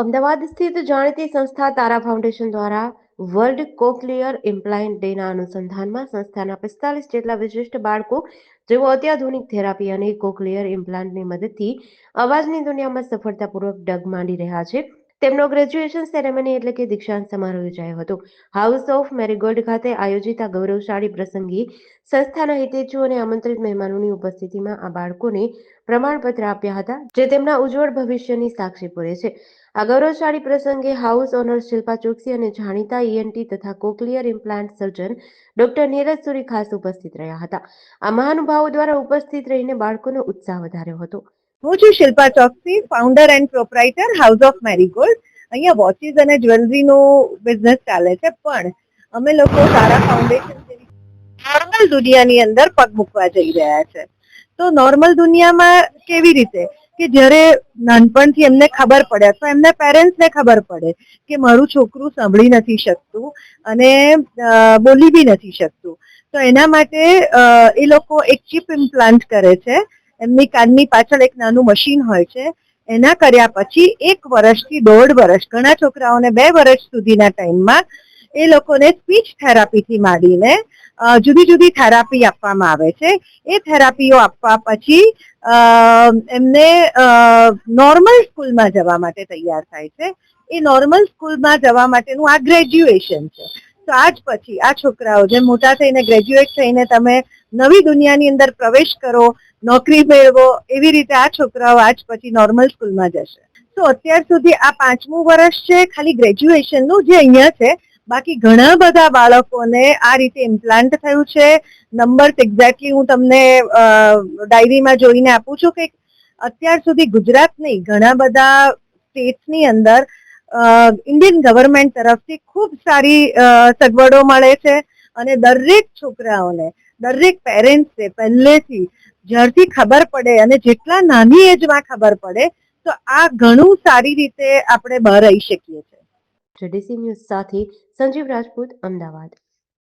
અમદાવાદ સ્થિત જાણીતી સંસ્થા તારા ફાઉન્ડેશન દ્વારા વર્લ્ડ કોક્લિયર ઇમ્પ્લાન્ટ ડેના અનુસંધાનમાં સંસ્થાના 45 જેટલા વિશિષ્ટ બાળકો જેઓ અત્યાધુનિક થેરાપી અને કોક્લિયર ઇમ્પ્લાન્ટની મદદથી અવાજની દુનિયામાં સફળતાપૂર્વક ડગ માંડી રહ્યા છે તેમનો ગ્રેજ્યુએશન સેરેમની એટલે કે દીક્ષાંત સમારોહ યોજાયો હતો. હાઉસ ઓફ મેરીગોલ્ડ ખાતે આયોજિત આ ગૌરવશાળી પ્રસંગે સંસ્થાના હિતેચ્છુ અને આમંત્રિત મહેમાનોની ઉપસ્થિતિમાં આ બાળકોને પ્રમાણપત્ર આપ્યા હતા જે તેમના ઉજ્જવળ ભવિષ્યની સાક્ષી પૂરે છે. આ ગૌરવશાળી પ્રસંગે હાઉસ ઓનર શિલ્પા ચોકસી અને જાણીતા ઈએનટી તથા cochlear implant surgeon doctor Neeraj સુરી ખાસ ઉપસ્થિત રહ્યા હતા. આ મહાનુભાવો દ્વારા ઉપસ્થિત રહીને બાળકોનો ઉત્સાહ વધાર્યો હતો. હું છું Shilpa Choksi, founder and proprietor house of marigold. અહીંયા વોચીસ અને જ્વેલરીનો બિઝનેસ ચાલે છે, પણ અમે લોકો તારા ફાઉન્ડેશન જેવી નોર્મલ દુનિયાની અંદર પગ મૂકવા જઈ રહ્યા છે. તો નોર્મલ દુનિયામાં કેવી રીતે કે જ્યારે નાનપણથી એમને ખબર પડે અથવા એમના પેરેન્ટ્સને ખબર પડે કે મારું છોકરું સાંભળી નથી શકતું અને બોલી બી નથી શકતું, તો એના માટે એ લોકો એક ચિપ ઇમ્પ્લાન્ટ કરે છે. એમની કાનની પાછળ એક નાનું મશીન હોય છે. એના કર્યા પછી 1 વર્ષથી 1.5 વર્ષ, ઘણા છોકરાઓને 2 વર્ષ સુધીના ટાઈમમાં એ લોકોને સ્પીચ થેરાપીથી માંડીને જુદી જુદી થેરાપી આપવામાં આવે છે. એ થેરાપીઓ આપવા પછી એમને નોર્મલ સ્કૂલમાં જવા માટે તૈયાર થાય છે. એ નોર્મલ સ્કૂલમાં જવા માટેનું આ ગ્રેજ્યુએશન છે. તો આજ પછી આ છોકરાઓ જે મોટા થઈને ગ્રેજ્યુએટ થઈને તમે નવી દુનિયાની અંદર પ્રવેશ કરો, નોકરી મેળવો, એવી રીતે આ છોકરાઓ આજ પછી નોર્મલ સ્કૂલમાં જશે. તો અત્યાર સુધી આ 5મું વર્ષ છે ખાલી ગ્રેજ્યુએશનનું, જે અહીંયા છે. બાકી ઘણા બધા બાળકોને આ રીતે ઇમ્પ્લાન્ટ થયું છે. નંબર્સ એક્ઝેક્ટલી હું તમને ડાયરીમાં જોઈને આપું છું કે અત્યાર સુધી ગુજરાત નહીં, ઘણા બધા સ્ટેટ્સની અંદર ઇન્ડિયન ગવર્મેન્ટ તરફથી ખૂબ સારી સગવડો મળે છે અને દરેક છોકરાઓને, દરેક પેરેન્ટ્સને પહેલેથી જ્યારથી ખબર પડે અને જેટલા નાની એજમાં ખબર પડે તો આ ઘણું સારી રીતે આપણે બહાર આવી શકીએ છીએ. જેડીસી ન્યૂઝ સાથે સંજીવ રાજપૂત, અમદાવાદ.